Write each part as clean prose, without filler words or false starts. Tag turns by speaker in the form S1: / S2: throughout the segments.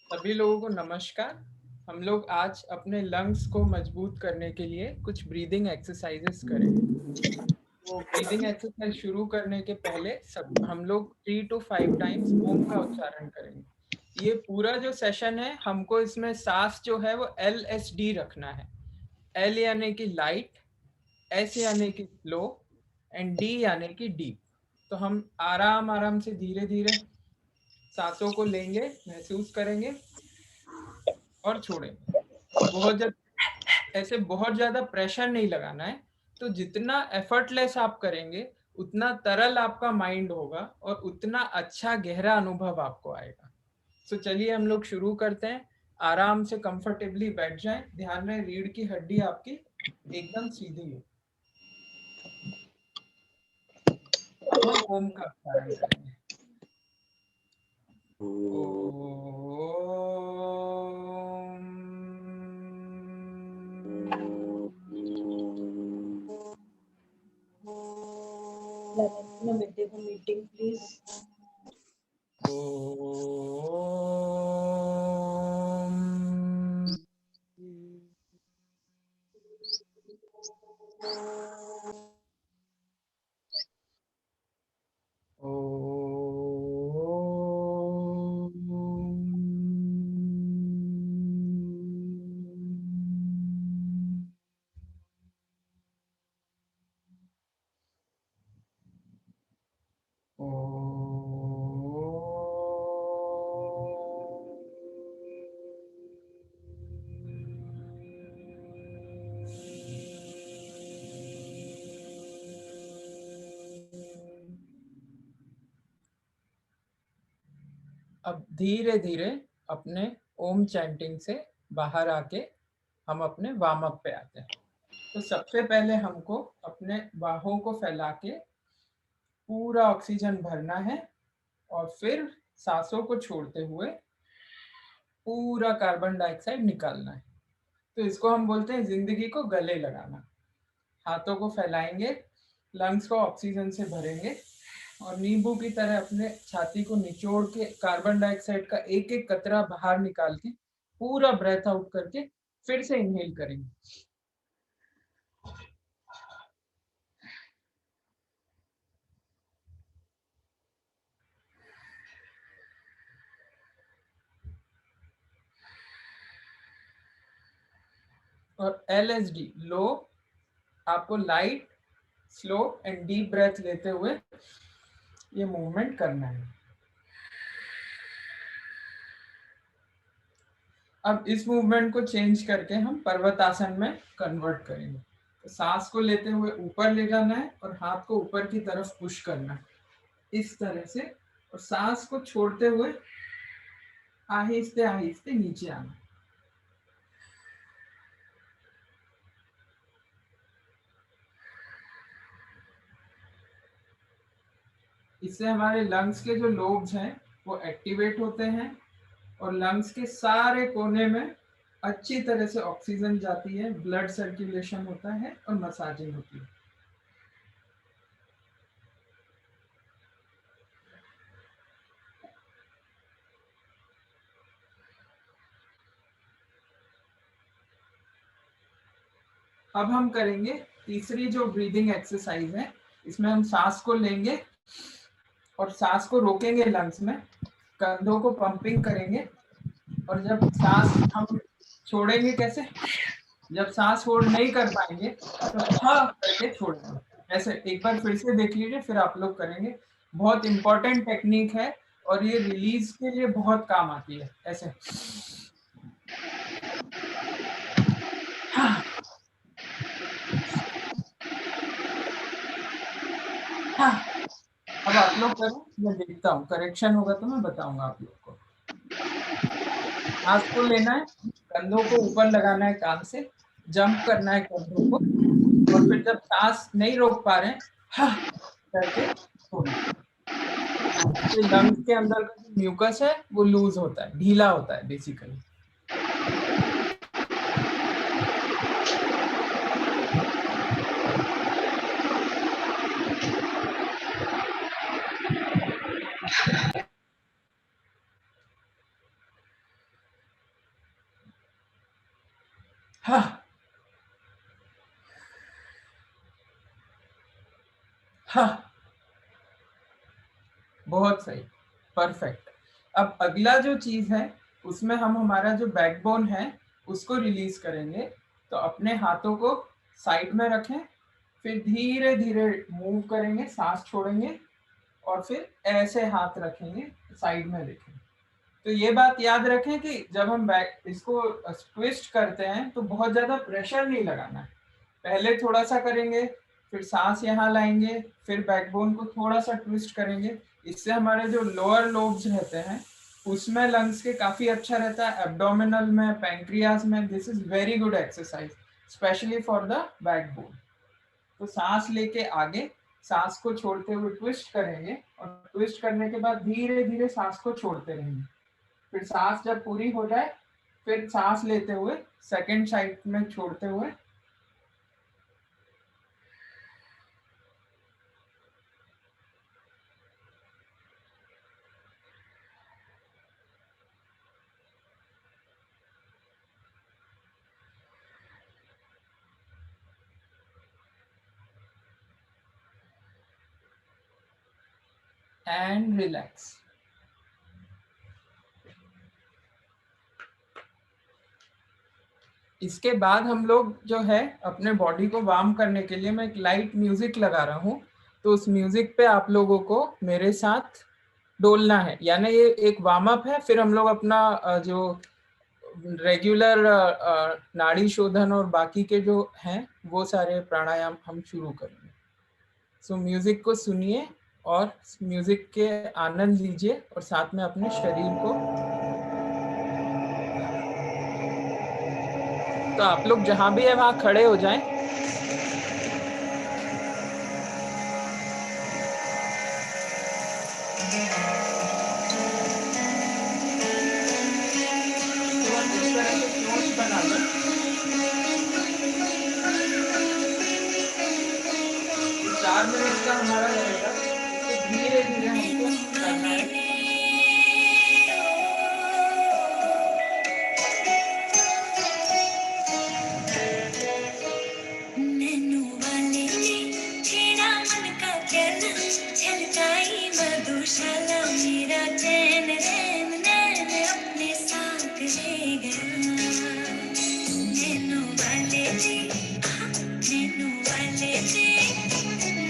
S1: सभी लोगों को नमस्कार। हम लोग आज अपने लंग्स को मजबूत करने के लिए कुछ ब्रीदिंग एक्सरसाइजेस करेंगे। तो ब्रीदिंग एक्सरसाइज शुरू करने के पहले सब हम लोग 3 to 5 टाइम्स ओम का उच्चारण करेंगे। ये पूरा जो सेशन है हमको इसमें सांस जो है वो LSD रखना है। L यानी कि लाइट, S यानी कि स्लो एंड D यानी कि डीप। तो हम आराम आराम से धीरे धीरे सांसों को लेंगे, महसूस करेंगे और छोड़ेंगे। बहुत ज्यादा प्रेशर नहीं लगाना है। तो जितना एफर्टलेस आप करेंगे उतना तरल आपका माइंड होगा और उतना अच्छा गहरा अनुभव आपको आएगा। तो चलिए हम लोग शुरू करते हैं। आराम से कंफर्टेबली बैठ जाएं। ध्यान रहे रीढ़ की हड्डी आपकी एकदम सीधी है। अब हम ओम का उच्चारण करेंगे।
S2: Meeting, please.
S1: अब धीरे धीरे अपने ओम चैंटिंग से बाहर आके हम अपने वार्म अप पे आते हैं। तो सबसे पहले हमको अपने बाहों को फैला के पूरा ऑक्सीजन भरना है और फिर सांसों को छोड़ते हुए पूरा कार्बन डाइऑक्साइड निकालना है। तो इसको हम बोलते हैं जिंदगी को गले लगाना। हाथों को फैलाएंगे, लंग्स को ऑक्सीजन से भरेंगे और नींबू की तरह अपने छाती को निचोड़ के कार्बन डाइऑक्साइड का एक एक कतरा बाहर निकाल के पूरा ब्रेथ आउट करके फिर से इनहेल करेंगे। और LSD लो, आपको light, slow and deep breath लेते हुए ये मूवमेंट करना है। अब इस मूवमेंट को चेंज करके हम पर्वतासन में कन्वर्ट करेंगे। तो सांस को लेते हुए ऊपर ले जाना है और हाथ को ऊपर की तरफ पुश करना है इस तरह से, और सांस को छोड़ते हुए आहिस्ते आहिस्ते नीचे आना। इससे हमारे लंग्स के जो लोब्स हैं वो एक्टिवेट होते हैं और लंग्स के सारे कोने में अच्छी तरह से ऑक्सीजन जाती है, ब्लड सर्कुलेशन होता है और मसाजिंग होती है। अब हम करेंगे तीसरी जो ब्रीदिंग एक्सरसाइज है। इसमें हम सांस को लेंगे और सांस को रोकेंगे लंग्स में, कंधों को पंपिंग करेंगे और जब सांस हम छोड़ेंगे कैसे, जब सांस होल्ड नहीं कर पाएंगे तो हाँ करके छोड़ेंगे। ऐसे एक बार फिर से देख लीजिए, फिर आप लोग करेंगे। बहुत इंपॉर्टेंट टेक्निक है और ये रिलीज के लिए बहुत काम आती है। ऐसे हाँ, हाँ। अब आप लोग करें, मैं देखता हूँ, करेक्शन होगा तो मैं बताऊंगा आप लोग को। सांस को लेना है, कंधों को ऊपर लगाना है, कान से जंप करना है कंधों को, और फिर जब सांस नहीं रोक पा रहे हैं हाँ करके छोड़ना। तो लंग्स के अंदर का जो म्यूकस है वो लूज होता है, ढीला होता है बेसिकली। हाँ, बहुत सही, परफेक्ट। अब अगला जो चीज है उसमें हम हमारा जो बैकबोन है उसको रिलीज करेंगे। तो अपने हाथों को साइड में रखें, फिर धीरे धीरे मूव करेंगे, सांस छोड़ेंगे और फिर ऐसे हाथ रखेंगे, साइड में देखें। तो ये बात याद रखें कि जब हम बैक इसको ट्विस्ट करते हैं तो बहुत ज्यादा प्रेशर नहीं लगाना है। पहले थोड़ा सा करेंगे, फिर सांस यहाँ लाएंगे, फिर बैकबोन को थोड़ा सा ट्विस्ट करेंगे। इससे हमारे जो लोअर लोब्स रहते हैं उसमें लंग्स के काफी अच्छा रहता है, एब्डोमिनल में, पैंक्रियाज में। This is very good exercise specially for the backbone. तो सांस लेके आगे, सांस को छोड़ते हुए ट्विस्ट करेंगे और ट्विस्ट करने के बाद धीरे धीरे सांस को छोड़ते रहेंगे। फिर सांस जब पूरी हो जाए फिर सांस लेते हुए सेकंड साइड में छोड़ते हुए एंड रिलैक्स। इसके बाद हम लोग जो है अपने बॉडी को वार्म करने के लिए मैं एक लाइट म्यूजिक लगा रहा हूँ। तो उस म्यूजिक पे आप लोगों को मेरे साथ डोलना है, यानी ये एक वार्म अप है। फिर हम लोग अपना जो रेगुलर नाड़ी शोधन और बाकी के जो हैं वो सारे प्राणायाम हम शुरू करेंगे। सो म्यूजिक को सुनिए और म्यूजिक के आनंद लीजिए और साथ में अपने शरीर को। तो आप लोग जहां भी है वहां खड़े हो जाएं। इस तरह से नोट्स बना लें। 4 मिनट का हमारा रहेगा, इसको धीरे धीरे हमको करना है।
S2: मधुशाला मेरा चैन रैन नैन अपने साथ ले गया। नैनो वाले जी, नैनो वाले जी,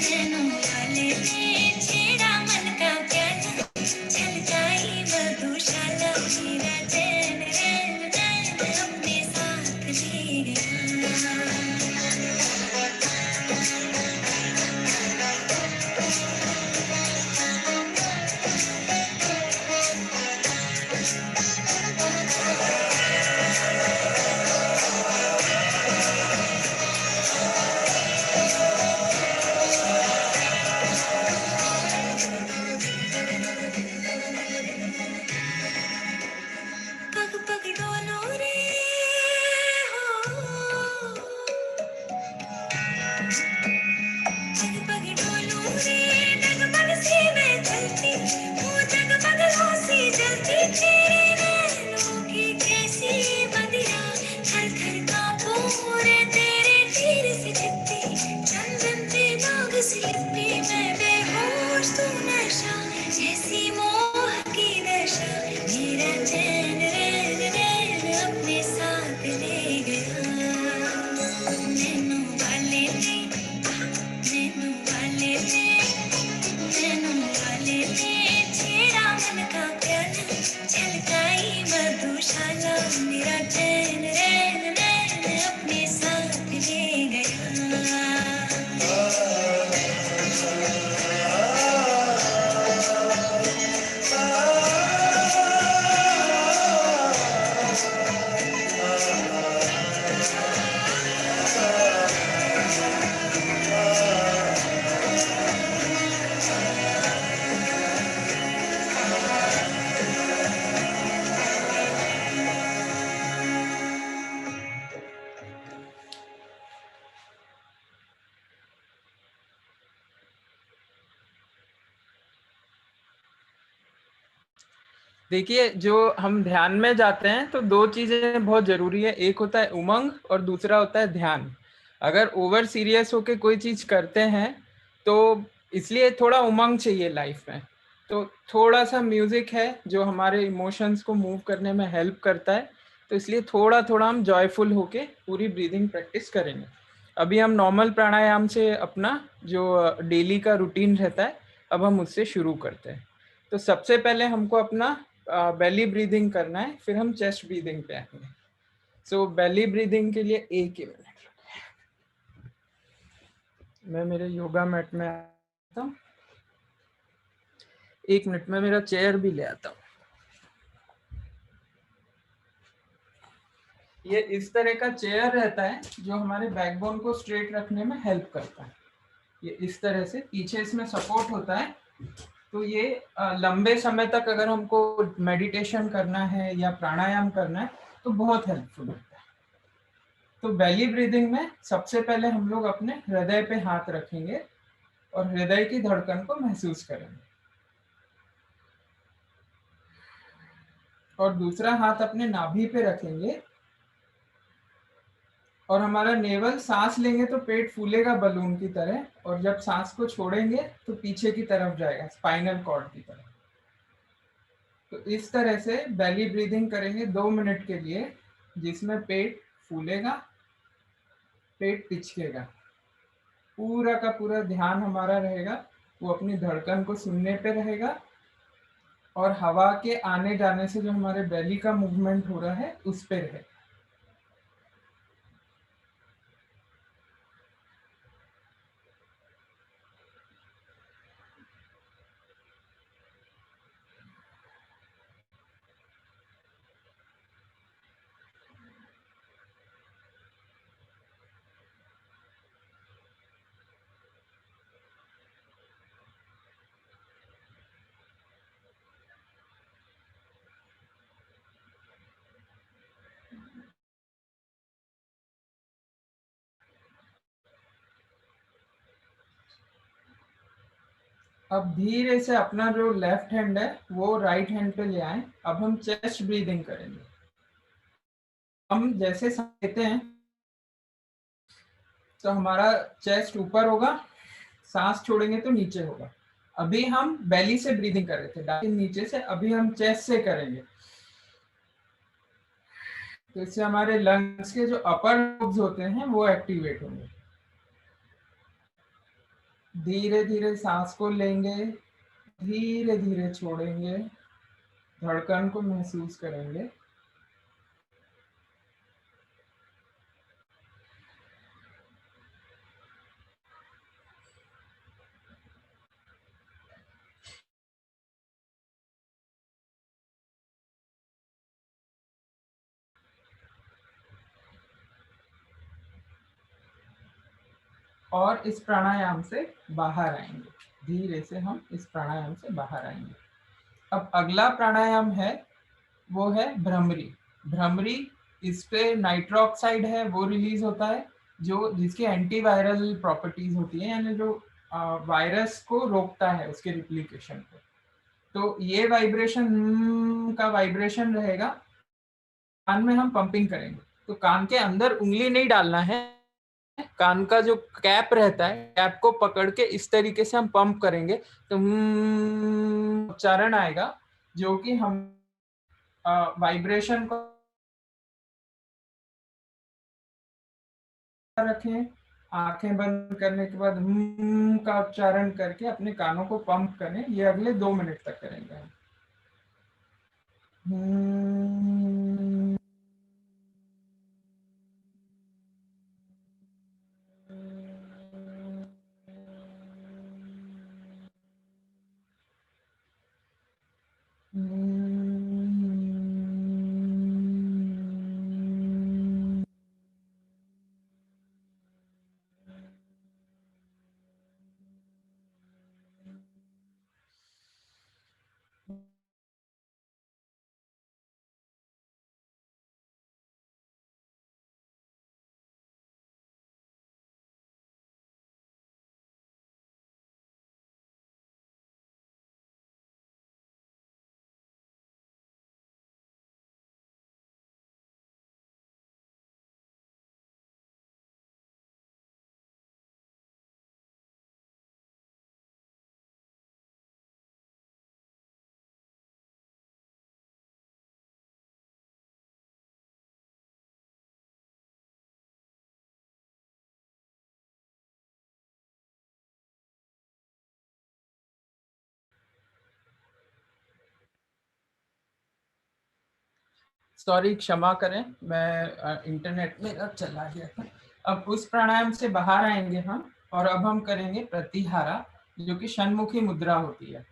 S2: नैनो वाले जी, छेड़ा मन का प्याला, छलकाई मधुशाला मेरा चैन रैन नैन अपने साथ ले गया। जैसी मोह की नशा मेरा चैन रैन रैन अपने साथ ले गया। नैनो वाले जी, नैनो वाले जी, नैनो वाले जी, छेड़ा मन का प्याला, छलकाई मधुशाला मेरा चैन रैन रैन अपने साथ ले गया।
S1: देखिए, जो हम ध्यान में जाते हैं तो 2 चीजें बहुत जरूरी है, एक होता है उमंग और दूसरा होता है ध्यान। अगर ओवर सीरियस होके कोई चीज करते हैं तो इसलिए थोड़ा उमंग चाहिए लाइफ में। तो थोड़ा सा म्यूजिक है जो हमारे इमोशंस को मूव करने में हेल्प करता है, तो इसलिए थोड़ा थोड़ा हम जॉयफुल होके पूरी ब्रीदिंग प्रैक्टिस करेंगे। अभी हम नॉर्मल प्राणायाम से अपना जो डेली का रूटीन रहता है, अब हम उससे शुरू करते हैं। तो सबसे पहले हमको अपना बेली ब्रीदिंग करना है, फिर हम चेस्ट ब्रीदिंग पे आएंगे। सो बेली ब्रीदिंग के लिए एक ही मिनट, मैं मेरे योगा मैट में आता हूँ। 1 मिनट में मेरा चेयर भी ले आता हूँ। ये इस तरह का चेयर रहता है जो हमारे बैकबोन को स्ट्रेट रखने में हेल्प करता है। ये इस तरह से पीछे इसमें सपोर्ट होता है, तो ये लंबे समय तक अगर हमको मेडिटेशन करना है या प्राणायाम करना है तो बहुत हेल्पफुल होता है। तो बेली ब्रीदिंग में सबसे पहले हम लोग अपने हृदय पे हाथ रखेंगे और हृदय की धड़कन को महसूस करेंगे, और दूसरा हाथ अपने नाभि पे रखेंगे, और हमारा नेवल, सांस लेंगे तो पेट फूलेगा बलून की तरह, और जब सांस को छोड़ेंगे तो पीछे की तरफ जाएगा, स्पाइनल कॉर्ड की तरफ। तो इस तरह से बेली ब्रीदिंग करेंगे 2 मिनट के लिए, जिसमें पेट फूलेगा, पेट पिचकेगा, पूरा का पूरा ध्यान हमारा रहेगा, वो अपनी धड़कन को सुनने पे रहेगा, और हवा के आने जाने से जो हमारे बेली का मूवमेंट हो रहा है उस पे रहेगा। अब धीरे से अपना जो लेफ्ट हैंड है वो राइट हैंड पे ले आए। अब हम चेस्ट ब्रीदिंग करेंगे। हम जैसे सांस लेते हैं तो हमारा चेस्ट ऊपर होगा, सांस छोड़ेंगे तो नीचे होगा। अभी हम बेली से ब्रीदिंग कर रहे थे, डायरेक्ट नीचे से, अभी हम चेस्ट से करेंगे। तो इससे हमारे लंग्स के जो अपर लोब्स होते हैं वो एक्टिवेट होंगे। धीरे धीरे सांस को लेंगे, धीरे धीरे छोड़ेंगे, धड़कन को महसूस करेंगे। और इस प्राणायाम से बाहर आएंगे। धीरे से हम इस प्राणायाम से बाहर आएंगे। अब अगला प्राणायाम है, वो है भ्रमरी। भ्रमरी, इस पे नाइट्रोक्साइड है वो रिलीज होता है, जो जिसकी एंटीवायरल प्रॉपर्टीज होती है, यानी जो वायरस को रोकता है उसके रिप्लिकेशन को। तो ये वाइब्रेशन का वाइब्रेशन रहेगा। कान में हम पंपिंग करेंगे, तो कान के अंदर उंगली नहीं डालना है, कान का जो कैप रहता है, कैप को पकड़ के इस तरीके से हम पंप करेंगे तो उच्चारण आएगा, जो कि हम वाइब्रेशन को रखें। आंखें बंद करने के बाद का उच्चारण करके अपने कानों को पंप करें। ये अगले 2 मिनट तक करेंगे हम। सॉरी, क्षमा करें, मैं इंटरनेट मेरा चला गया था। अब उस प्राणायाम से बाहर आएंगे हम, और अब हम करेंगे प्रतिहारा, जो कि षण्मुखी मुद्रा होती है।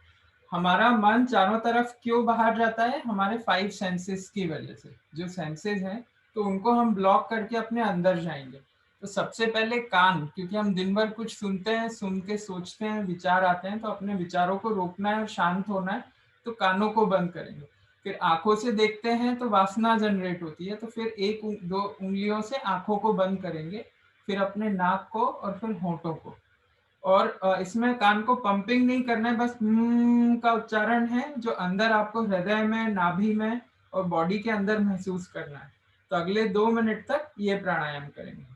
S1: हमारा मन चारों तरफ क्यों बाहर जाता है? हमारे 5 सेंसेस की वजह से। जो सेंसेस हैं तो उनको हम ब्लॉक करके अपने अंदर जाएंगे। तो सबसे पहले कान, क्योंकि हम दिन भर कुछ सुनते हैं, सुन के सोचते हैं, विचार आते हैं, तो अपने विचारों को रोकना है और शांत होना है, तो कानों को बंद करेंगे। फिर आंखों से देखते हैं तो वासना जनरेट होती है, तो फिर एक दो उंगलियों से आंखों को बंद करेंगे, फिर अपने नाक को और फिर होंठों को। और इसमें कान को पंपिंग नहीं करना है, बस का उच्चारण है जो अंदर आपको हृदय में, नाभि में और बॉडी के अंदर महसूस करना है। तो अगले 2 मिनट तक ये प्राणायाम करेंगे।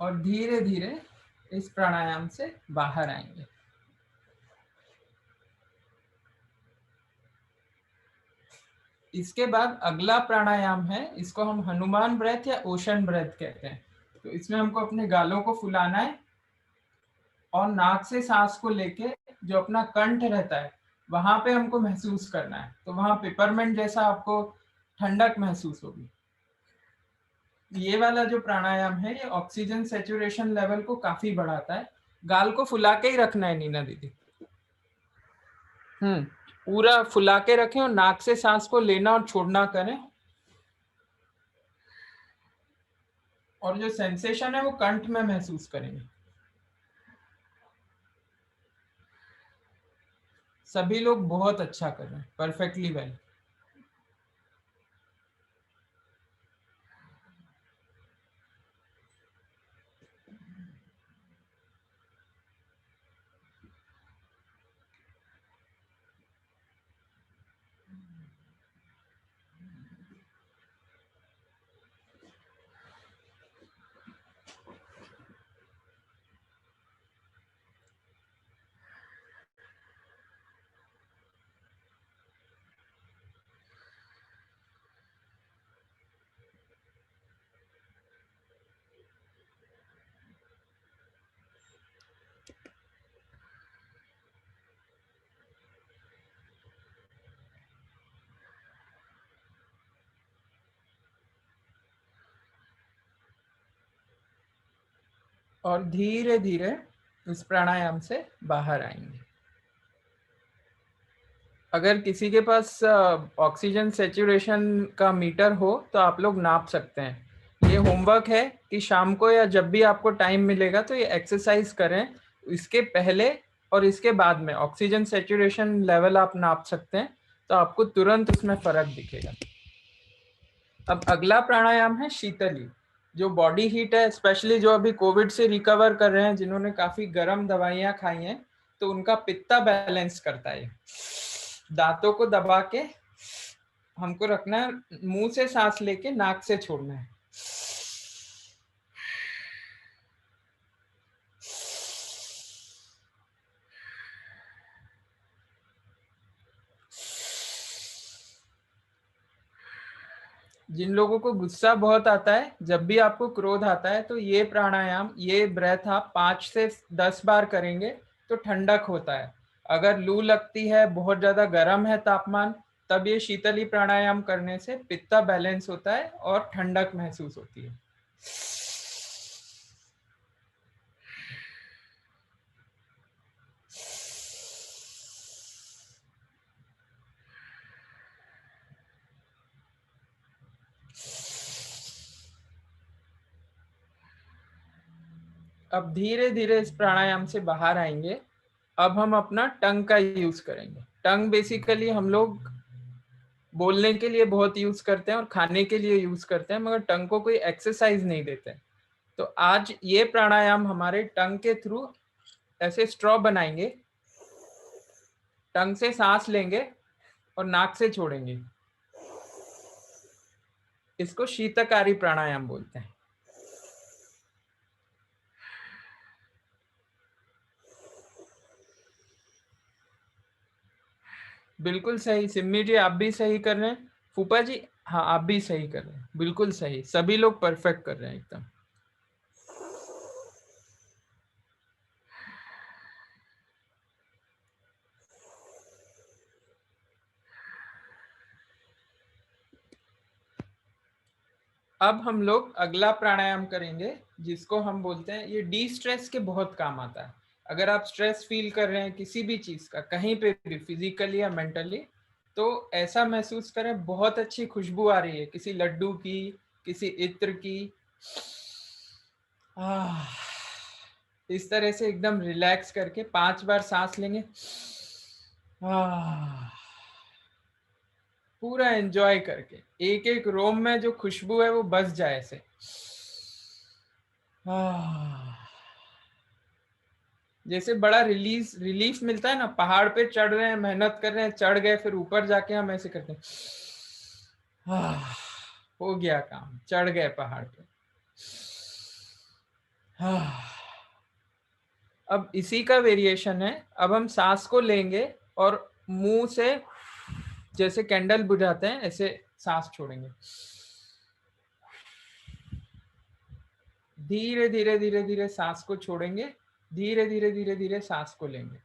S1: और धीरे धीरे इस प्राणायाम से बाहर आएंगे। इसके बाद अगला प्राणायाम है, इसको हम हनुमान ब्रेथ या ओशन ब्रेथ कहते हैं। तो इसमें हमको अपने गालों को फुलाना है और नाक से सांस को लेके जो अपना कंठ रहता है वहां पे हमको महसूस करना है। तो वहां पेपरमेंट जैसा आपको ठंडक महसूस होगी। ये वाला जो प्राणायाम है ये ऑक्सीजन सैचुरेशन लेवल को काफी बढ़ाता है। गाल को फुला के ही रखना है नीना दीदी। पूरा फुला के रखें और नाक से सांस को लेना और छोड़ना करें। और जो सेंसेशन है वो कंठ में महसूस करेंगे। सभी लोग बहुत अच्छा कर रहे हैं, परफेक्टली वेल। और धीरे धीरे इस प्राणायाम से बाहर आएंगे। अगर किसी के पास ऑक्सीजन सैचुरेशन का मीटर हो तो आप लोग नाप सकते हैं। ये होमवर्क है कि शाम को या जब भी आपको टाइम मिलेगा तो ये एक्सरसाइज करें। इसके पहले और इसके बाद में ऑक्सीजन सैचुरेशन लेवल आप नाप सकते हैं, तो आपको तुरंत उसमें फर्क दिखेगा। अब अगला प्राणायाम है शीतली। जो बॉडी हीट है, स्पेशली जो अभी कोविड से रिकवर कर रहे हैं, जिन्होंने काफी गर्म दवाइयां खाई हैं, तो उनका पित्ता बैलेंस करता है। दांतों को दबा के हमको रखना है, मुंह से सांस लेके नाक से छोड़ना है। जिन लोगों को गुस्सा बहुत आता है, जब भी आपको क्रोध आता है, तो ये प्राणायाम, ये ब्रेथ आप 5 से 10 बार करेंगे तो ठंडक होता है। अगर लू लगती है, बहुत ज्यादा गर्म है तापमान, तब ये शीतली प्राणायाम करने से पित्ता बैलेंस होता है और ठंडक महसूस होती है। अब धीरे धीरे इस प्राणायाम से बाहर आएंगे। अब हम अपना टंग का यूज करेंगे। टंग बेसिकली हम लोग बोलने के लिए बहुत यूज करते हैं और खाने के लिए यूज करते हैं, मगर टंग को कोई एक्सरसाइज नहीं देते। तो आज ये प्राणायाम हमारे टंग के थ्रू ऐसे स्ट्रॉ बनाएंगे, टंग से सांस लेंगे और नाक से छोड़ेंगे। इसको शीतकारी प्राणायाम बोलते हैं। बिल्कुल सही सिम्मी जी, आप भी सही कर रहे हैं। फूफा जी, हाँ आप भी सही कर रहे हैं, बिल्कुल सही, सभी लोग परफेक्ट कर रहे हैं एकदम। अब हम लोग अगला प्राणायाम करेंगे जिसको हम बोलते हैं, ये डी स्ट्रेस के बहुत काम आता है। अगर आप स्ट्रेस फील कर रहे हैं किसी भी चीज का, कहीं पे भी, फिजिकली या मेंटली, तो ऐसा महसूस करें बहुत अच्छी खुशबू आ रही है किसी लड्डू की, किसी इत्र की। इस तरह से एकदम रिलैक्स करके 5 बार सांस लेंगे। पूरा एंजॉय करके एक एक रोम में जो खुशबू है वो बस जाए ऐसे। जैसे बड़ा रिलीफ मिलता है ना, पहाड़ पे चढ़ रहे हैं, मेहनत कर रहे हैं, चढ़ गए, फिर ऊपर जाके हम ऐसे करते हैं, हो गया काम, चढ़ गए पहाड़ पे। अब इसी का वेरिएशन है। अब हम सांस को लेंगे और मुंह से जैसे कैंडल बुझाते हैं ऐसे सांस छोड़ेंगे। धीरे धीरे धीरे धीरे सांस को छोड़ेंगे, धीरे धीरे धीरे धीरे सांस को लेंगे।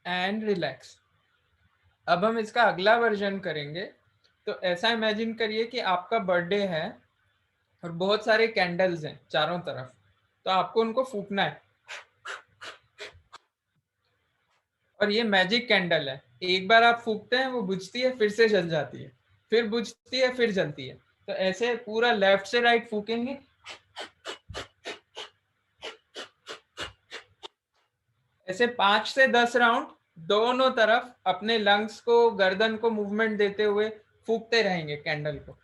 S1: And relax. अब हम इसका अगला वर्जन करेंगे। तो ऐसा इमेजिन करिए कि आपका बर्थडे है और बहुत सारे कैंडल्स हैं चारों तरफ, तो आपको उनको फूकना है। और ये मैजिक कैंडल है, एक बार आप फूकते हैं वो बुझती है, फिर से जल जाती है, फिर बुझती है, फिर जलती है। तो ऐसे पूरा लेफ्ट से राइट फूकेंगे। ऐसे 5 से 10 राउंड दोनों तरफ अपने लंग्स को, गर्दन को मूवमेंट देते हुए फूकते रहेंगे कैंडल को।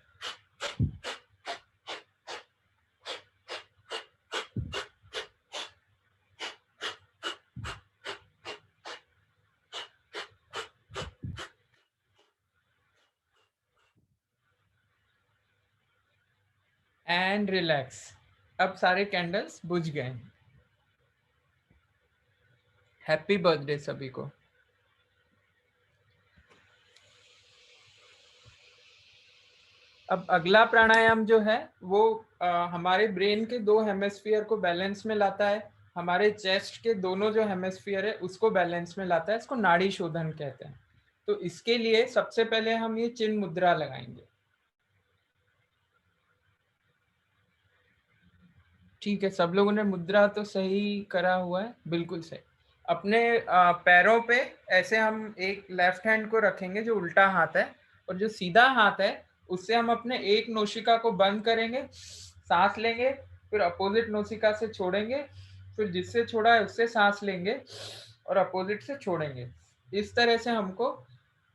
S1: And relax. अब सारे कैंडल्स बुझ गए। हैप्पी बर्थडे सभी को। अब अगला प्राणायाम जो है वो हमारे ब्रेन के 2 हेमिस्फीयर को बैलेंस में लाता है, हमारे चेस्ट के दोनों जो हेमिस्फीयर है उसको बैलेंस में लाता है। इसको नाड़ी शोधन कहते हैं। तो इसके लिए सबसे पहले हम ये चिन्ह मुद्रा लगाएंगे। ठीक है, सब लोगों ने मुद्रा तो सही करा हुआ है, बिल्कुल सही। अपने पैरों पे ऐसे हम एक लेफ्ट हैंड को रखेंगे जो उल्टा हाथ है, और जो सीधा हाथ है उससे हम अपने एक नौसिका को बंद करेंगे, सांस लेंगे, फिर अपोजिट नौसिका से छोड़ेंगे, फिर जिससे छोड़ा है उससे सांस लेंगे और अपोजिट से छोड़ेंगे। इस तरह से हमको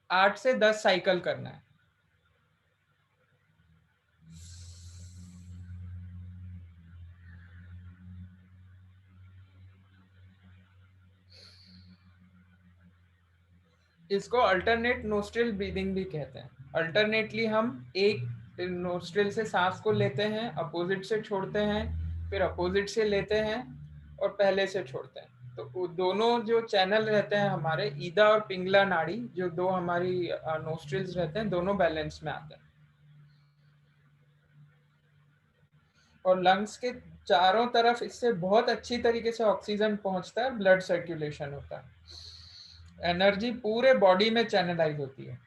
S1: 8 से 10 साइकिल करना है। इसको अल्टरनेट नोस्ट्रिल ब्रीदिंग भी कहते हैं। अल्टरनेटली हम एक नोस्ट्रिल से सांस को लेते हैं, अपोजिट से छोड़ते हैं, फिर अपोजिट से लेते हैं और पहले से छोड़ते हैं। तो दोनों जो चैनल रहते हैं हमारे, ईदा और पिंगला नाड़ी, जो दो हमारी नोस्ट्रिल्स रहते हैं, दोनों बैलेंस में आते हैं। और लंग्स के चारों तरफ इससे बहुत अच्छी तरीके से ऑक्सीजन पहुंचता है, ब्लड सर्कुलेशन होता है, एनर्जी पूरे बॉडी में चैनलाइज होती है।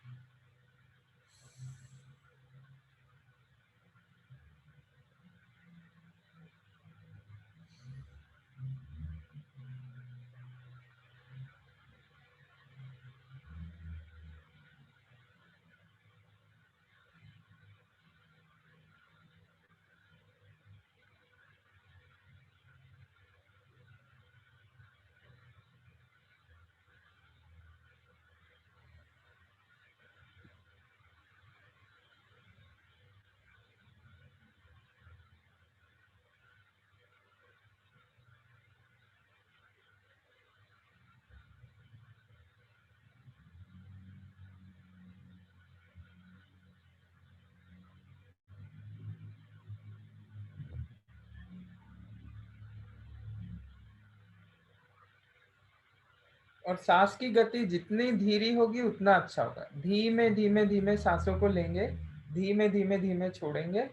S1: और सांस की गति जितनी धीरे होगी उतना अच्छा होगा। धीमे धीमे धीमे सांसों को लेंगे, धीमे धीमे धीमे छोड़ेंगे,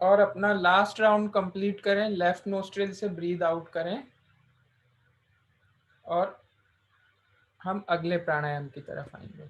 S1: और अपना लास्ट राउंड कंप्लीट करें। लेफ्ट नोस्ट्रिल से ब्रीद आउट करें और हम अगले प्राणायाम की तरफ आएंगे।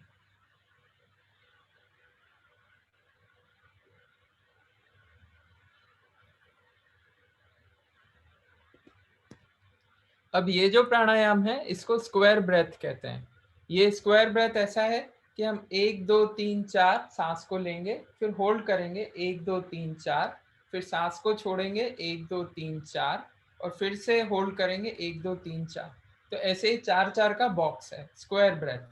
S1: अब ये जो प्राणायाम है इसको स्क्वायर ब्रेथ कहते हैं। ये स्क्वायर ब्रेथ ऐसा है कि हम 1 2 3 4 सांस को लेंगे, फिर होल्ड करेंगे 1 2 3 4, फिर सांस को छोड़ेंगे 1 2 3 4, और फिर से होल्ड करेंगे 1 2 3 4। तो ऐसे ही 4 4 का बॉक्स है स्क्वायर ब्रेथ।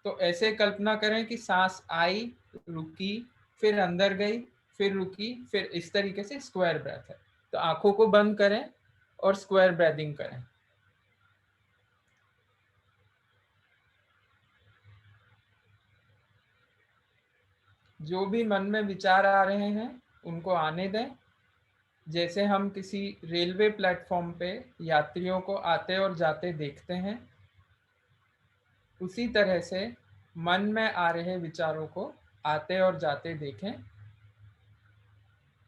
S1: तो ऐसे कल्पना करें कि सांस आई, रुकी, फिर अंदर गई, फिर रुकी, फिर इस तरीके से स्क्वायर ब्रेथ है। तो आंखों को बंद करें और स्क्वायर ब्रीदिंग करें। जो भी मन में विचार आ रहे हैं उनको आने दें। जैसे हम किसी रेलवे प्लेटफॉर्म पे यात्रियों को आते और जाते देखते हैं, उसी तरह से मन में आ रहे विचारों को आते और जाते देखें,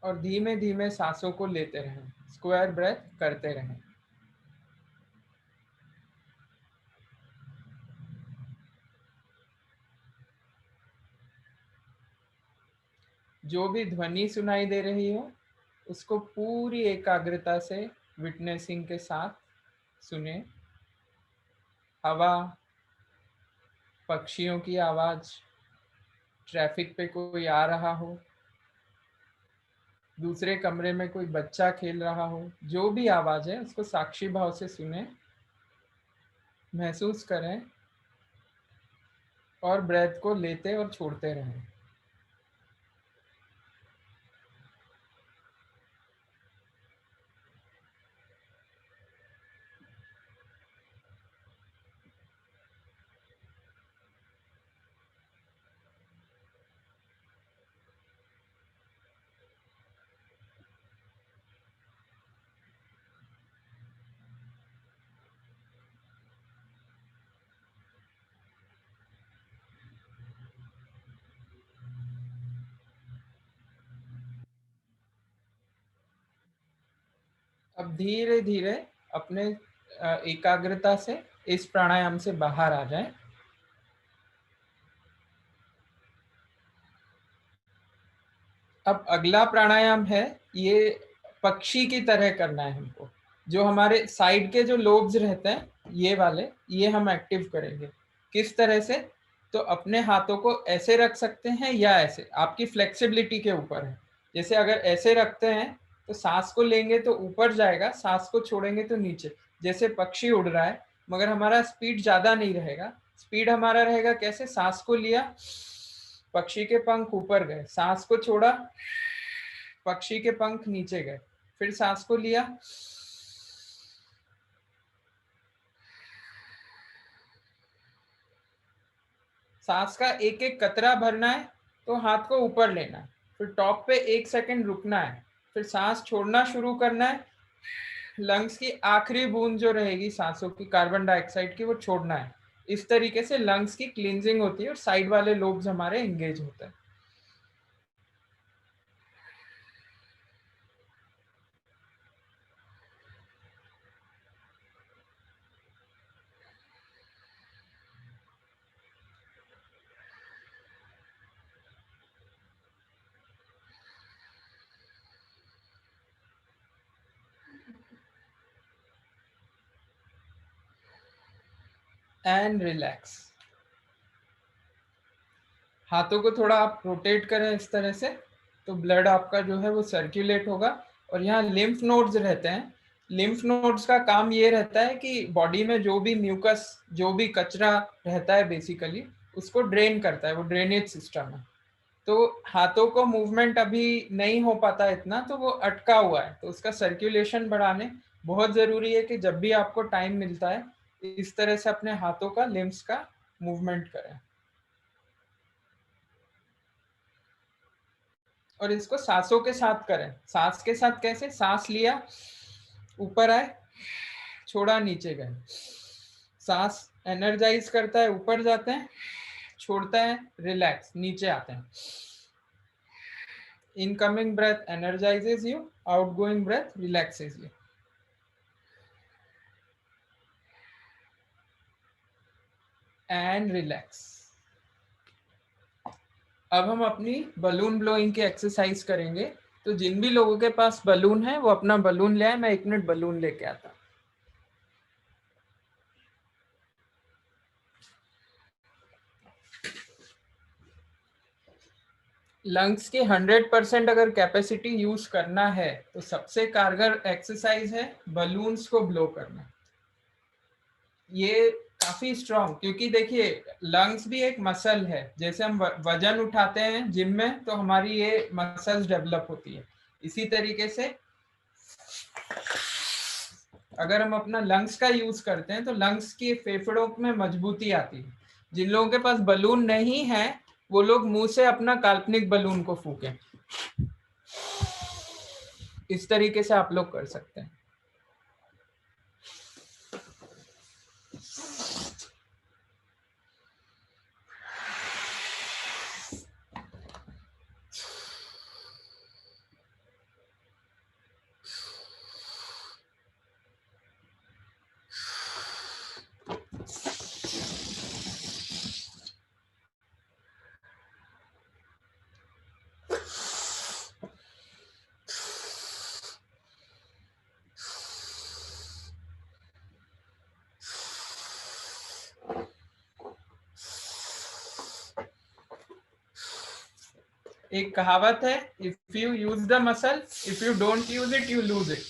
S1: और धीमे धीमे सांसों को लेते रहें, स्क्वायर ब्रेथ करते रहें। जो भी ध्वनि सुनाई दे रही हो उसको पूरी एकाग्रता से विटनेसिंग के साथ सुने। हवा, पक्षियों की आवाज, ट्रैफिक पे कोई आ रहा हो, दूसरे कमरे में कोई बच्चा खेल रहा हो, जो भी आवाज है उसको साक्षी भाव से सुने, महसूस करें और ब्रेथ को लेते और छोड़ते रहें। अब धीरे धीरे अपने एकाग्रता से इस प्राणायाम से बाहर आ जाएं। अब अगला प्राणायाम है, ये पक्षी की तरह करना है हमको। जो हमारे साइड के जो लोब्स रहते हैं ये वाले, ये हम एक्टिव करेंगे। किस तरह से? तो अपने हाथों को ऐसे रख सकते हैं या ऐसे, आपकी फ्लेक्सिबिलिटी के ऊपर है। जैसे अगर ऐसे रखते हैं तो सांस को लेंगे तो ऊपर जाएगा, सांस को छोड़ेंगे तो नीचे, जैसे पक्षी उड़ रहा है। मगर हमारा स्पीड ज्यादा नहीं रहेगा। स्पीड हमारा रहेगा कैसे? सांस को लिया, पक्षी के पंख ऊपर गए, सांस को छोड़ा, पक्षी के पंख नीचे गए, फिर सांस को लिया, सांस का एक एक कतरा भरना है तो हाथ को ऊपर लेना है, फिर टॉप पे 1 सेकंड रुकना है, फिर सांस छोड़ना शुरू करना है, लंग्स की आखिरी बूंद जो रहेगी सांसों की कार्बन डाइऑक्साइड की, वो छोड़ना है। इस तरीके से लंग्स की क्लींजिंग होती है और साइड वाले लोब्स हमारे एंगेज होते हैं। And relax. हाथों को थोड़ा आप रोटेट करें इस तरह से, तो ब्लड आपका जो है वो सर्कुलेट होगा। और यहाँ लिम्फ नोड्स रहते हैं। लिम्फ नोड्स का काम ये रहता है कि बॉडी में जो भी म्यूकस, जो भी कचरा रहता है बेसिकली, उसको ड्रेन करता है, वो ड्रेनेज सिस्टम है। तो हाथों को मूवमेंट अभी नहीं हो पाता इतना, तो वो अटका हुआ है, तो उसका सर्कुलेशन बढ़ाने बहुत जरूरी है कि जब भी आपको टाइम मिलता है इस तरह से अपने हाथों का, लिम्स का मूवमेंट करें। और इसको सांसों के साथ करें। सांस के साथ कैसे? सांस लिया, ऊपर आए, छोड़ा, नीचे गए। सांस एनर्जाइज करता है, ऊपर जाते हैं, छोड़ता है, रिलैक्स, नीचे आते हैं। Incoming breath energises you, outgoing breath relaxes you. And relax. अब हम अपनी बलून ब्लोइंग की एक्सरसाइज करेंगे। तो जिन भी लोगों के पास बलून है वो अपना बलून ले आए। मैं 1 मिनट बलून लेके आता हूँ। लंग्स की 100% अगर कैपेसिटी यूज करना है तो सबसे कारगर एक्सरसाइज है बलून्स को ब्लो करना। ये काफी स्ट्रॉन्ग, क्योंकि देखिए लंग्स भी एक मसल है। जैसे हम वजन उठाते हैं जिम में, तो हमारी ये मसल्स डेवलप होती है। इसी तरीके से अगर हम अपना लंग्स का यूज करते हैं तो लंग्स की फेफड़ों में मजबूती आती है। जिन लोगों के पास बलून नहीं है वो लोग मुंह से अपना काल्पनिक बलून को फूकें। इस तरीके से आप लोग कर सकते हैं। एक कहावत है, if you use the muscle, if you don't use it you lose it.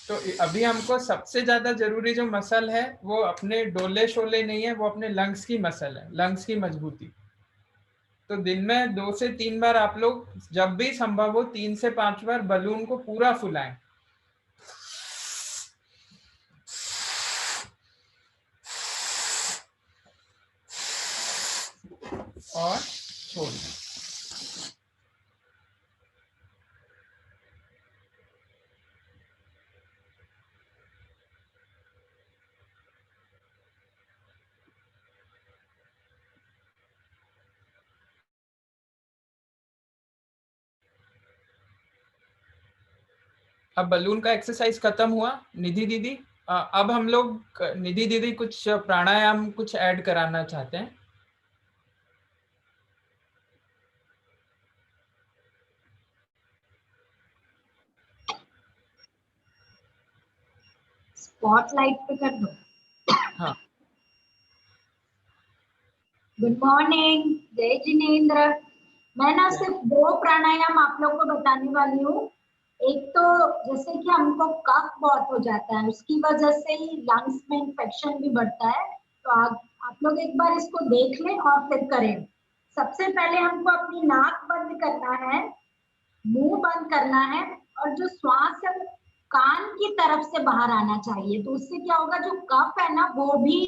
S1: तो अभी हमको सबसे ज्यादा जरूरी जो मसल है वो अपने डोले शोले नहीं है, वो अपने लंग्स की मसल है, लंग्स की मजबूती। तो दिन में 2 से 3 बार आप लोग जब भी संभव हो 3 से 5 बार बलून को पूरा फुलाएं और छोड़ दें। अब बलून का एक्सरसाइज खत्म हुआ। निधि दीदी, अब हम लोग निधि दीदी कुछ प्राणायाम कुछ ऐड कराना चाहते हैं।
S3: स्पॉटलाइट पे कर दो।
S1: हाँ,
S3: गुड मॉर्निंग, जय जिनेन्द्र। मैं ना सिर्फ 2 प्राणायाम आप लोग को बताने वाली हूँ। एक तो जैसे कि हमको कफ बहुत हो जाता है, उसकी वजह से ही लंग्स में इंफेक्शन भी बढ़ता है। तो आप लोग एक बार इसको देख लें और फिर करें। सबसे पहले हमको अपनी नाक बंद करना है, मुंह बंद करना है, और जो श्वास है वो कान की तरफ से बाहर आना चाहिए। तो उससे क्या होगा, जो कफ है ना वो भी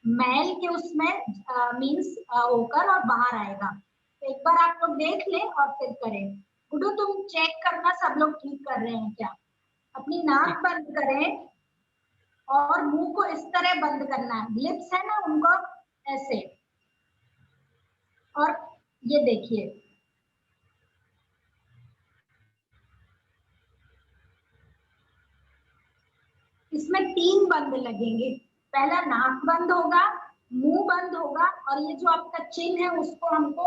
S3: मैल के उसमें मींस होकर और बाहर आएगा। तो एक बार आप लोग देख लें और फिर करें। गुड्डू तुम चेक करना सब लोग ठीक कर रहे हैं क्या। अपनी नाक बंद करें और मुंह को इस तरह बंद करना है, लिप्स है ना उनको ऐसे, और ये देखिए इसमें 3 बंद लगेंगे। पहला नाक बंद होगा, मुंह बंद होगा, और ये जो आपका चिन है उसको हमको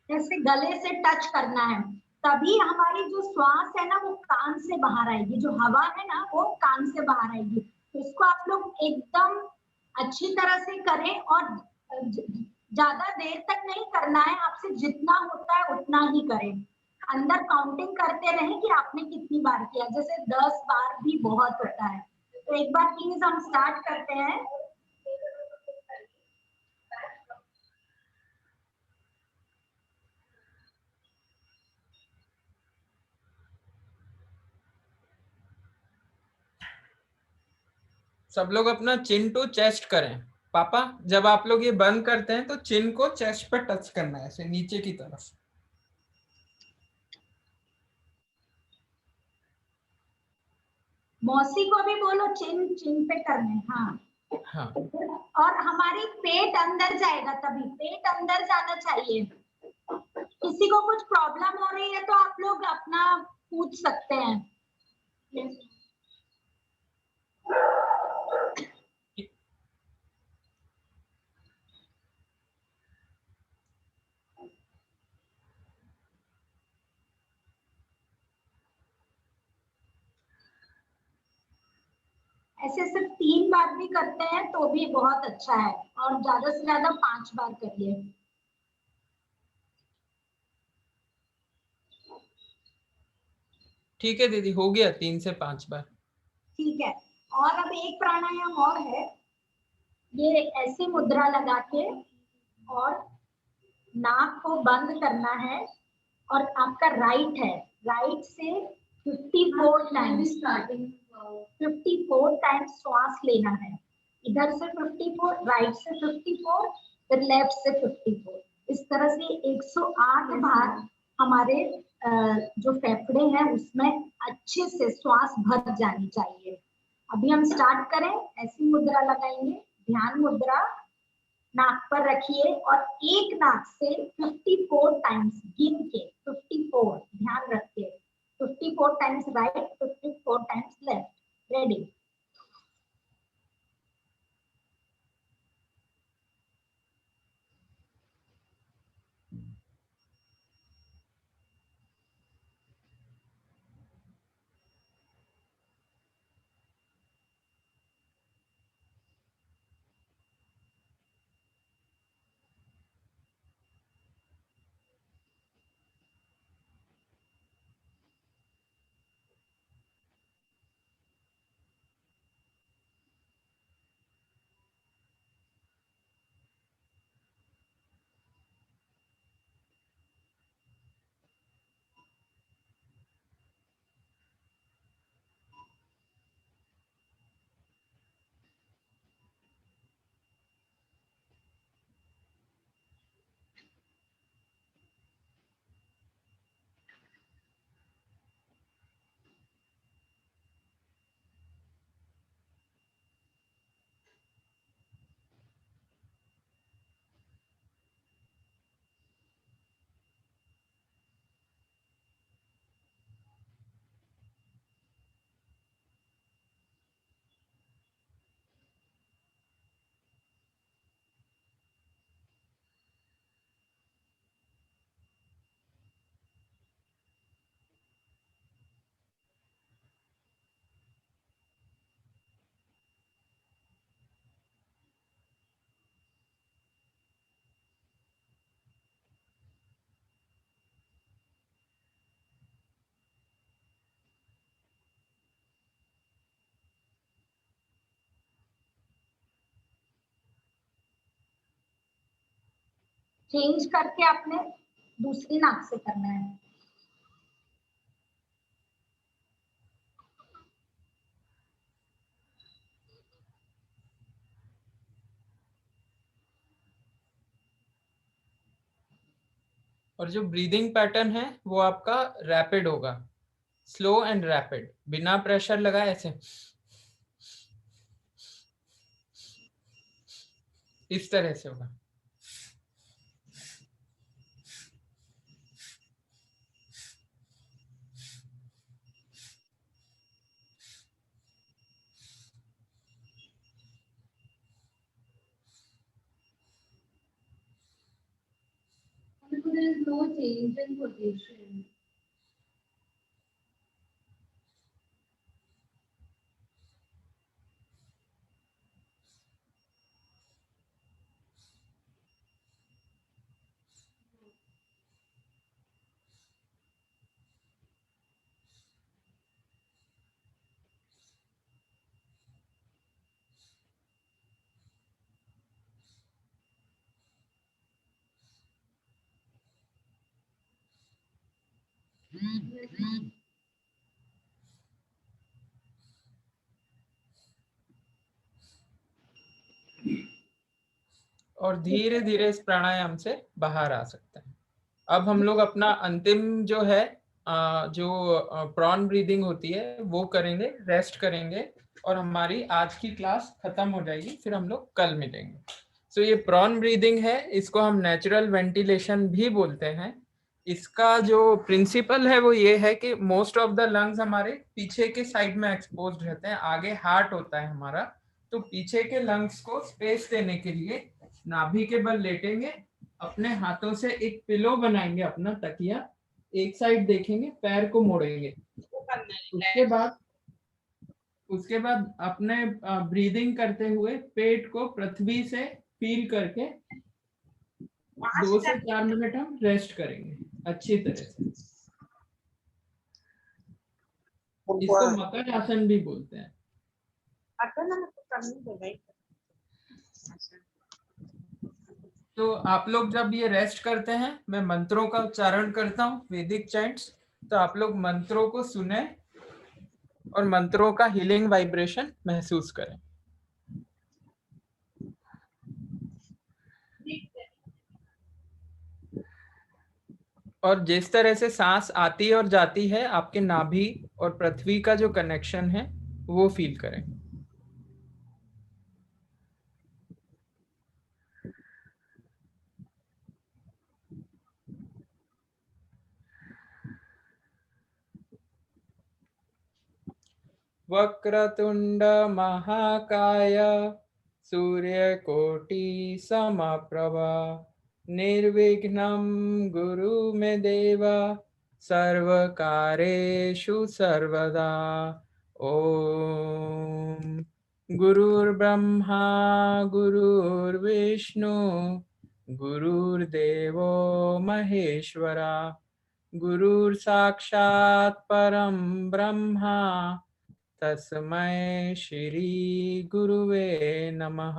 S3: ऐसे गले से टच करना है, तभी हमारी जो श्वास है ना वो कान से बाहर आएगी, जो हवा है ना वो कान से बाहर आएगी। तो इसको आप लोग एकदम अच्छी तरह से करें, और ज्यादा देर तक नहीं करना है, आपसे जितना होता है उतना ही करें। अंदर काउंटिंग करते रहें कि आपने कितनी बार किया, जैसे 10 बार भी बहुत होता है। तो एक बार प्लीज हम स्टार्ट करते हैं।
S1: सब लोग अपना चिन टू चेस्ट करें। पापा, जब आप लोग ये बंद करते हैं तो चिन को चेस्ट पे टच करना है, ऐसे नीचे की तरफ।
S3: मौसी को भी बोलो चिन चिन पे करने। हाँ
S1: हाँ,
S3: और हमारी पेट अंदर जाएगा, तभी पेट अंदर जाना चाहिए। किसी को कुछ प्रॉब्लम हो रही है तो आप लोग अपना पूछ सकते हैं। ऐसे सिर्फ 3 बार भी करते हैं तो भी बहुत अच्छा है, और ज्यादा से ज्यादा 5 बार करिए।
S1: ठीक है दीदी, हो गया 3 से 5 बार।
S3: ठीक है, और अब एक प्राणायाम और है, ये ऐसी मुद्रा लगा के और नाक को बंद करना है, और आपका राइट है, राइट से 54 टाइम्स 54 टाइम्स श्वास लेना है। इधर से 54, राइट से 54, फिर लेफ्ट से 54, इस तरह से 108 बार हमारे जो फेफड़े हैं उसमें अच्छे से श्वास भर जानी चाहिए। अभी हम स्टार्ट करें। ऐसी मुद्रा लगाएंगे, ध्यान मुद्रा, नाक पर रखिए और एक नाक से 54 टाइम्स गिन के, 54 ध्यान रखिए, 54 times right, 54 times left. Ready? Change करके आपने दूसरी नाक से करना है।
S1: और जो ब्रीदिंग पैटर्न है वो आपका रैपिड होगा। स्लो एंड रैपिड, बिना प्रेशर लगाए ऐसे इस तरह से होगा।
S3: There is no change in position.
S1: और धीरे धीरे इस प्राणायाम से बाहर आ सकते हैं। अब हम लोग अपना अंतिम जो है जो प्रॉन ब्रीदिंग होती है वो करेंगे, रेस्ट करेंगे और हमारी आज की क्लास खत्म हो जाएगी, फिर हम लोग कल मिलेंगे। सो ये प्रॉन ब्रीदिंग है, इसको हम नेचुरल वेंटिलेशन भी बोलते हैं। इसका जो प्रिंसिपल है वो ये है कि मोस्ट ऑफ द लंग्स हमारे पीछे के साइड में एक्सपोज्ड रहते हैं, आगे हार्ट होता है हमारा, तो पीछे के लंग्स को स्पेस देने के लिए नाभि के बल लेटेंगे, अपने हाथों से एक पिलो बनाएंगे, अपना तकिया, एक साइड देखेंगे, पैर को मोड़ेंगे। उसके बाद अपने ब्रीदिंग करते हुए पेट को पृथ्वी से फील करके 2 से 4 मिनट हम रेस्ट करेंगे अच्छी तरह से। इसको मकर आसन भी बोलते हैं। तो आप लोग जब ये रेस्ट करते हैं, मैं मंत्रों का उच्चारण करता हूँ, वैदिक चैंट्स, तो आप लोग मंत्रों को सुने और मंत्रों का हीलिंग वाइब्रेशन महसूस करें। और जिस तरह से सांस आती और जाती है, आपके नाभि और पृथ्वी का जो कनेक्शन है वो फील करें। वक्रतुंड महाकाय सूर्यकोटि समप्रभा निर्विघ्नं गुरु मे देव सर्वकारेषु सर्वदा। ओम गुरुर्ब्रह्मा गुरुर्विष्णु गुरुर्देवो महेश्वरा गुरुर्साक्षात् परं ब्रह्मा तस्मै श्री गुरुवे नमः।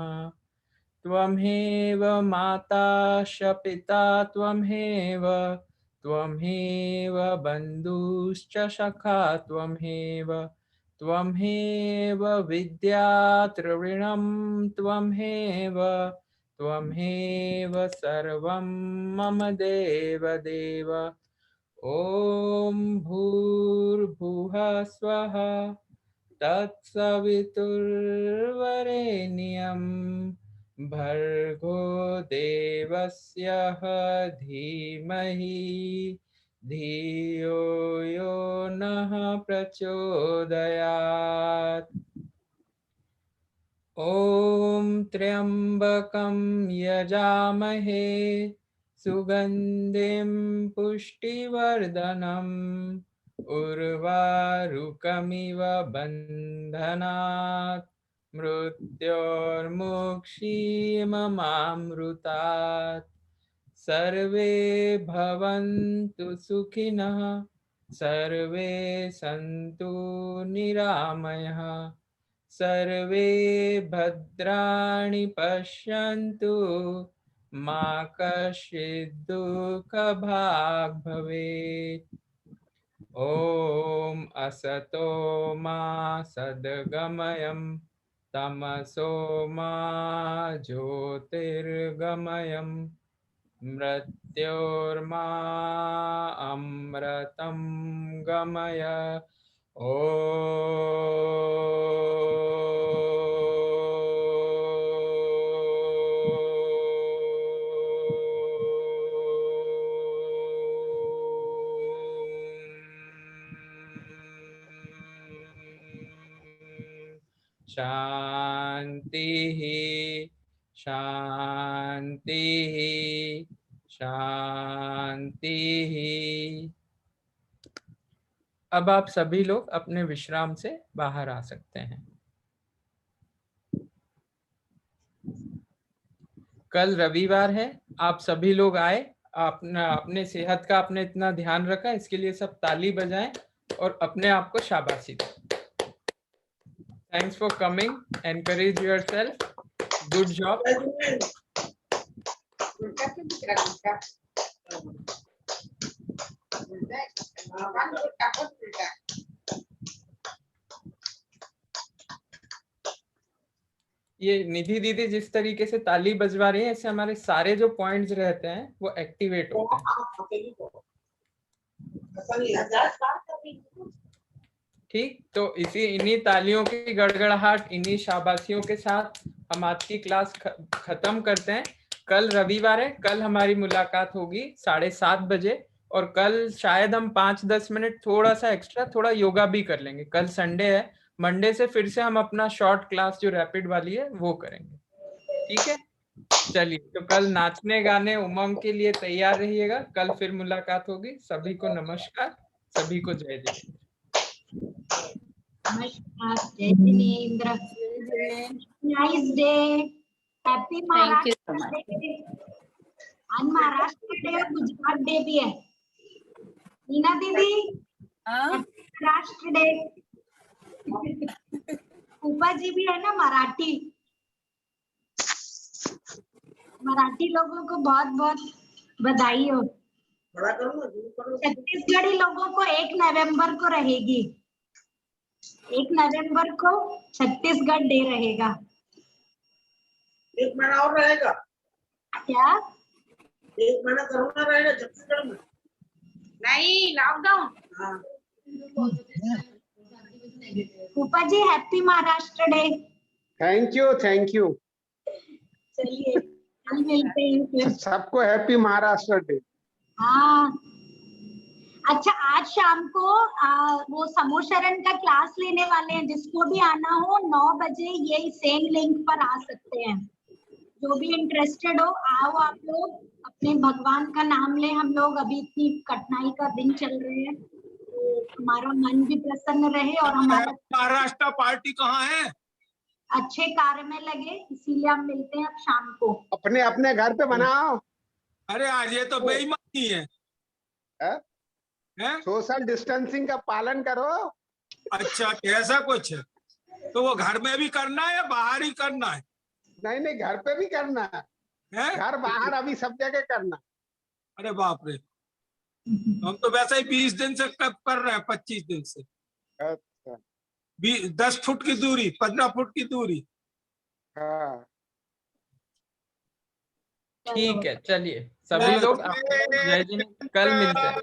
S1: त्वमेव माता च पिता त्वमेव बन्धुश्च सखा त्वमेव विद्या त्रिविणं त्वमेव सर्वं मम देव। ॐ भूर्भुवः स्वः तत्सवितुर्वरेण्यं भर्गो देवस्य धीमहि धियो यो नः प्रचोदयात्। ॐ त्र्यम्बकं यजामहे सुगन्धिं पुष्टिवर्धनम् उर्वारुकमिव बन्धनात् मृत्योर्मुक्षीयमामृतात्। सर्वे भवन्तु सुखिनः सर्वे सन्तु निरामयः सर्वे भद्राणि पश्यन्तु मा कश्चित् दुःखभाग् भवेत्। ॐ असतो मा सद्गमयं तमसो मा ज्योतिर्गमयम् मृत्योर्मा अमृतं गमय। शांति शांति शांति। अब आप सभी लोग अपने विश्राम से बाहर आ सकते हैं। कल रविवार है, आप सभी लोग आए, अपने सेहत का आपने इतना ध्यान रखा, इसके लिए सब ताली बजाएं और अपने आप को शाबाशी दें। Thanks for coming, encourage yourself, good job. ये निधि दीदी जिस तरीके से ताली बजवा रही है, इससे हमारे सारे जो पॉइंट्स रहते हैं वो एक्टिवेट होते हैं। ठीक, तो इन्हीं तालियों की गड़गड़ाहट, इन्हीं शाबाशियों के साथ हम आज की क्लास खत्म करते हैं। कल रविवार है, कल हमारी मुलाकात होगी 7:30 बजे, और कल शायद हम 5-10 मिनट थोड़ा सा एक्स्ट्रा थोड़ा योगा भी कर लेंगे। कल संडे है, मंडे से फिर से हम अपना शॉर्ट क्लास जो रैपिड वाली है वो करेंगे। ठीक है, चलिए, तो कल नाचने गाने उमंग के लिए तैयार रहिएगा। कल फिर मुलाकात होगी। सभी को नमस्कार, सभी को जय जिनेंद्र।
S3: नमस्कार, जय Jinendra. Nice day, happy Maharashtra day. आज महाराष्ट्र डे और गुजरात डे भी है। नीना दीदी, महाराष्ट्र डे। ऊपा जी भी है ना मराठी। मराठी लोगों को बहुत बहुत बधाई हो। छत्तीसगढ़ी लोगों को 1 नवंबर को रहेगी, 1 नवंबर को छत्तीसगढ़ डे रहेगा।
S4: 1 महीना और रहेगा
S3: क्या?
S4: 1 महीना कोरोना रहेगा छत्तीसगढ़ में?
S5: नहीं, लॉकडाउन।
S3: ऊपा जी, happy Maharashtra day.
S6: Thank you.
S3: चलिए, कल मिलते हैं फिर।
S6: सबको हैप्पी महाराष्ट्र डे।
S3: हाँ, अच्छा, आज शाम को वो समोशरण का क्लास लेने वाले हैं। जिसको भी आना हो 9 बजे ये सेम लिंक पर आ सकते हैं। जो भी इंटरेस्टेड हो आओ आप लोग, अपने भगवान का नाम ले। हम लोग अभी इतनी कठिनाई का दिन चल रहे हैं, तो हमारा मन भी प्रसन्न रहे और हमारा
S4: महाराष्ट्र पार्टी कहाँ है?
S3: अच्छे कार्य में लगे, इसीलिए हम मिलते हैं अब शाम को।
S6: अपने अपने घर पे बनाओ।
S4: अरे आज ये तो बेईमानी है।
S6: सोशल डिस्टेंसिंग का पालन करो।
S4: अच्छा, ऐसा कुछ है तो वो घर में भी करना है या बाहर ही करना है?
S6: नहीं, घर पे भी करना है, घर बाहर अभी सब जगह करना।
S4: अरे बाप रे, हम तो वैसे ही 20 दिन से कर रहे हैं, 25 दिन से।
S6: अच्छा,
S4: 10 फुट की दूरी, 15 फुट की दूरी।
S6: हाँ,
S1: ठीक है, चलिए सभी लोग जय जिनेंद्र, कल मिलते हैं।